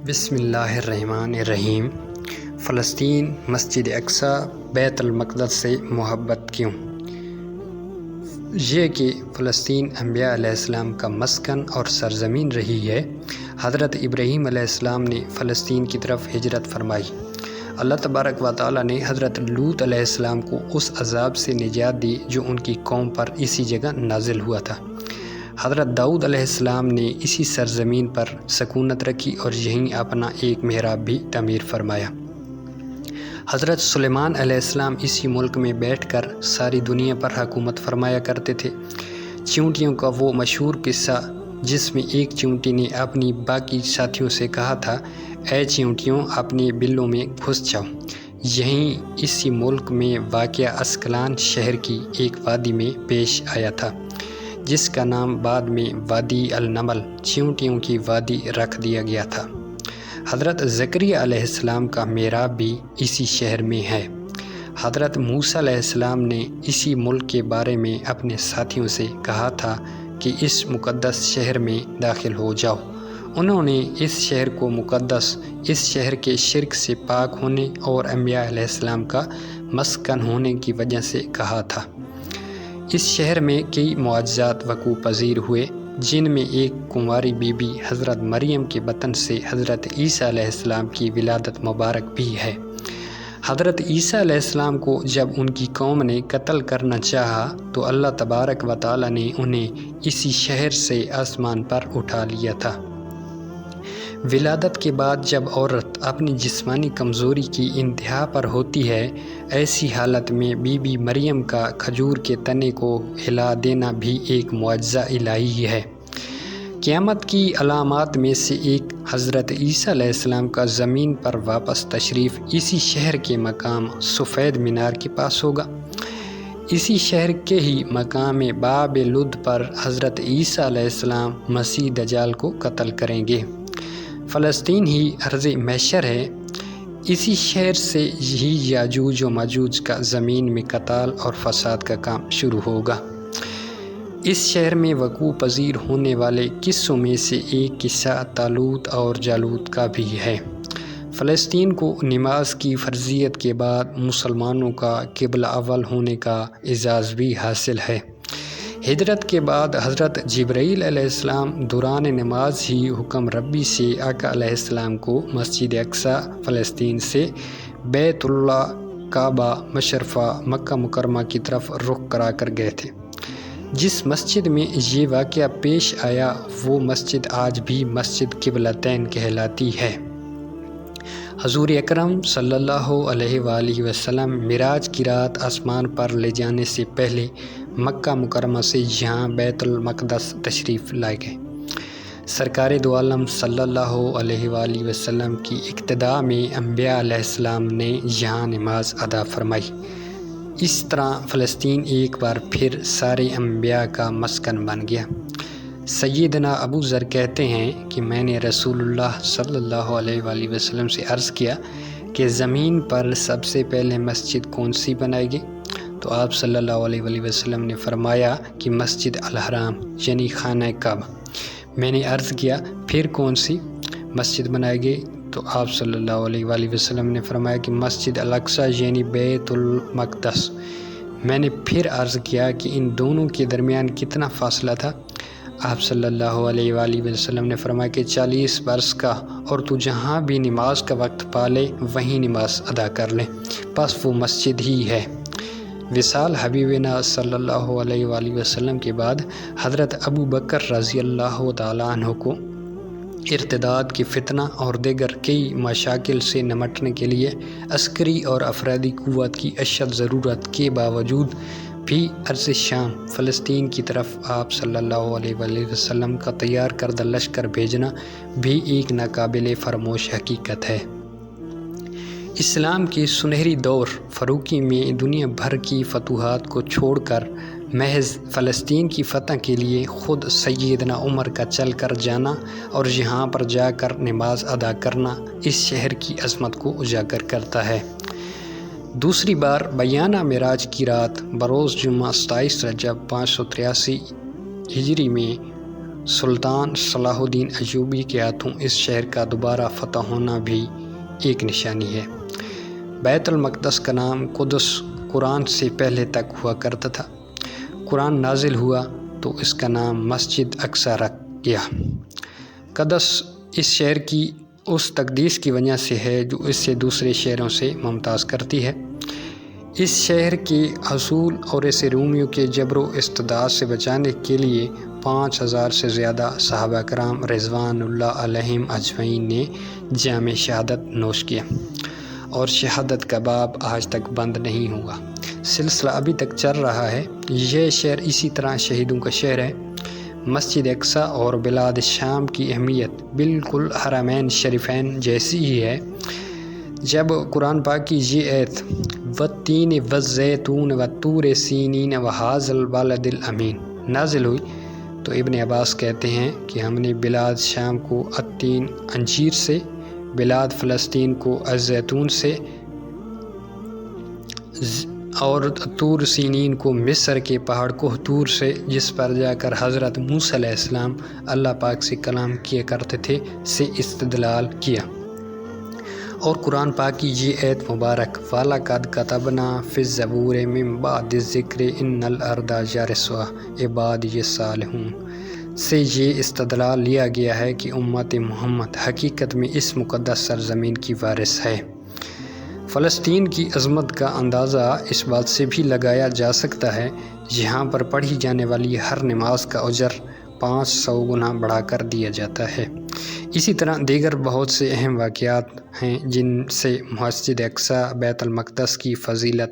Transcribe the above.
بسم اللہ الرحمن الرحیم۔ فلسطین، مسجد اقصیٰ، بیت المقدس سے محبت کیوں؟ یہ کہ فلسطین انبیاء علیہ السلام کا مسکن اور سرزمین رہی ہے۔ حضرت ابراہیم علیہ السلام نے فلسطین کی طرف ہجرت فرمائی۔ اللہ تبارک و تعالیٰ نے حضرت لوط علیہ السلام کو اس عذاب سے نجات دی جو ان کی قوم پر اسی جگہ نازل ہوا تھا۔ حضرت داؤد علیہ السلام نے اسی سرزمین پر سکونت رکھی اور یہیں اپنا ایک محراب بھی تعمیر فرمایا۔ حضرت سلیمان علیہ السلام اسی ملک میں بیٹھ کر ساری دنیا پر حکومت فرمایا کرتے تھے۔ چیونٹیوں کا وہ مشہور قصہ جس میں ایک چیونٹی نے اپنی باقی ساتھیوں سے کہا تھا، اے چیونٹیوں اپنے بلوں میں گھس جاؤ، یہیں اسی ملک میں واقع اسکلان شہر کی ایک وادی میں پیش آیا تھا، جس کا نام بعد میں وادی النمل چیونٹیوں کی وادی رکھ دیا گیا تھا۔ حضرت زکریا علیہ السلام کا محراب بھی اسی شہر میں ہے۔ حضرت موسیٰ علیہ السلام نے اسی ملک کے بارے میں اپنے ساتھیوں سے کہا تھا کہ اس مقدس شہر میں داخل ہو جاؤ۔ انہوں نے اس شہر کو مقدس، اس شہر کے شرک سے پاک ہونے اور انبیاء علیہ السلام کا مسکن ہونے کی وجہ سے کہا تھا۔ اس شہر میں کئی معجزات وقوع پذیر ہوئے، جن میں ایک کنواری بی بی حضرت مریم کے بطن سے حضرت عیسیٰ علیہ السلام کی ولادت مبارک بھی ہے۔ حضرت عیسیٰ علیہ السلام کو جب ان کی قوم نے قتل کرنا چاہا تو اللہ تبارک و تعالیٰ نے انہیں اسی شہر سے آسمان پر اٹھا لیا تھا۔ ولادت کے بعد جب عورت اپنی جسمانی کمزوری کی انتہا پر ہوتی ہے، ایسی حالت میں بی بی مریم کا کھجور کے تنے کو ہلا دینا بھی ایک معجزہ الہی ہے۔ قیامت کی علامات میں سے ایک حضرت عیسیٰ علیہ السلام کا زمین پر واپس تشریف اسی شہر کے مقام سفید مینار کے پاس ہوگا۔ اسی شہر کے ہی مقام باب لد پر حضرت عیسیٰ علیہ السلام مسیح دجال کو قتل کریں گے۔ فلسطین ہی ارض محشر ہے۔ اسی شہر سے ہی یاجوج و ماجوج کا زمین میں قتال اور فساد کا کام شروع ہوگا۔ اس شہر میں وقوع پذیر ہونے والے قصوں میں سے ایک قصہ طالوت اور جالوت کا بھی ہے۔ فلسطین کو نماز کی فرضیت کے بعد مسلمانوں کا قبلہ اول ہونے کا اعزاز بھی حاصل ہے۔ ہجرت کے بعد حضرت جبرائیل علیہ السلام دوران نماز ہی حکم ربی سے آقا علیہ السلام کو مسجد اقصیٰ فلسطین سے بیت اللہ کعبہ مشرفہ مکہ مکرمہ کی طرف رخ کرا کر گئے تھے۔ جس مسجد میں یہ واقعہ پیش آیا وہ مسجد آج بھی مسجد قبلتین کہلاتی ہے۔ حضور اکرم صلی اللہ علیہ وآلہ وسلم معراج کی رات آسمان پر لے جانے سے پہلے مکہ مکرمہ سے یہاں بیت المقدس تشریف لائے گئے۔ سرکار دو عالم صلی اللہ علیہ وآلہ وسلم کی اقتداء میں انبیاء علیہ السلام نے یہاں نماز ادا فرمائی۔ اس طرح فلسطین ایک بار پھر سارے انبیاء کا مسکن بن گیا۔ سیدنا ابو ذر کہتے ہیں کہ میں نے رسول اللہ صلی اللہ علیہ وآلہ وسلم سے عرض کیا کہ زمین پر سب سے پہلے مسجد کون سی بنائے گی؟ تو آپ صلی اللہ علیہ وآلہ وسلم نے فرمایا کہ مسجد الحرام یعنی خانہ کعبہ۔ میں نے عرض کیا پھر کون سی مسجد بنائے گی؟ تو آپ صلی اللہ علیہ وآلہ وسلم نے فرمایا کہ مسجد الاقصیٰ یعنی بیت المقدس۔ میں نے پھر عرض کیا کہ ان دونوں کے درمیان کتنا فاصلہ تھا؟ آپ صلی اللہ علیہ وآلہ وسلم نے فرمایا کہ 40 برس کا، اور تو جہاں بھی نماز کا وقت پالے وہیں نماز ادا کر لے، بس وہ مسجد ہی ہے۔ وصال حبیبنا صلی اللہ علیہ وآلہ وسلم کے بعد حضرت ابو بکر رضی اللہ تعالیٰ عنہ کو ارتداد کی فتنہ اور دیگر کئی مشاکل سے نمٹنے کے لیے عسکری اور افرادی قوت کی اشد ضرورت کے باوجود بھی ارض شام فلسطین کی طرف آپ صلی اللہ علیہ وآلہ وسلم کا تیار کردہ لشکر بھیجنا بھی ایک ناقابل فراموش حقیقت ہے۔ اسلام کے سنہری دور فاروقی میں دنیا بھر کی فتوحات کو چھوڑ کر محض فلسطین کی فتح کے لیے خود سیدنا عمر کا چل کر جانا اور یہاں پر جا کر نماز ادا کرنا اس شہر کی عظمت کو اجاگر کرتا ہے۔ دوسری بار بیانہ معراج کی رات بروز جمعہ 27 رجب 583 ہجری میں سلطان صلاح الدین ایوبی کے ہاتھوں اس شہر کا دوبارہ فتح ہونا بھی ایک نشانی ہے۔ بیت المقدس کا نام قدس قرآن سے پہلے تک ہوا کرتا تھا۔ قرآن نازل ہوا تو اس کا نام مسجد اقصی رکھ گیا۔ قدس اس شہر کی اس تقدیس کی وجہ سے ہے جو اس سے دوسرے شہروں سے ممتاز کرتی ہے۔ اس شہر کے حصول اور اسے رومیوں کے جبر و استبداد سے بچانے کے لیے 5000 سے زیادہ صحابہ کرام رضوان اللہ علیہم اجمعین نے جام شہادت نوش کیا، اور شہادت کا باب آج تک بند نہیں ہوا، سلسلہ ابھی تک چل رہا ہے۔ یہ شہر اسی طرح شہیدوں کا شہر ہے۔ مسجد اقصی اور بلاد شام کی اہمیت بالکل حرمین شریفین جیسی ہی ہے۔ جب قرآن پاک کی یہ آیت والتین والزیتون والطور سینین وہذا البلد الامین نازل ہوئی تو ابن عباس کہتے ہیں کہ ہم نے بلاد شام کو التین انجیر سے، بلاد فلسطین کو الزیتون سے، اور طور سینین کو مصر کے پہاڑ کوہ سے، جس پر جا کر حضرت موسیٰ علیہ السلام اللہ پاک سے کلام کیا کرتے تھے، سے استدلال کیا۔ اور قرآن پاک کی یہ آیت مبارک وَلَقَدْ كَتَبْنَا فِي الزَّبُورِ مِن بَعْدِ الذِّكْرِ إِنَّ الْأَرْضَ يَرِثُهَا عِبَادِيَ الصَّالِحُونَ سے یہ استدلال لیا گیا ہے کہ امت محمد حقیقت میں اس مقدس سرزمین کی وارث ہے۔ فلسطین کی عظمت کا اندازہ اس بات سے بھی لگایا جا سکتا ہے، یہاں پر پڑھی جانے والی ہر نماز کا اجر 500 گنا بڑھا کر دیا جاتا ہے۔ اسی طرح دیگر بہت سے اہم واقعات ہیں جن سے مسجد اقصی بیت المقدس کی فضیلت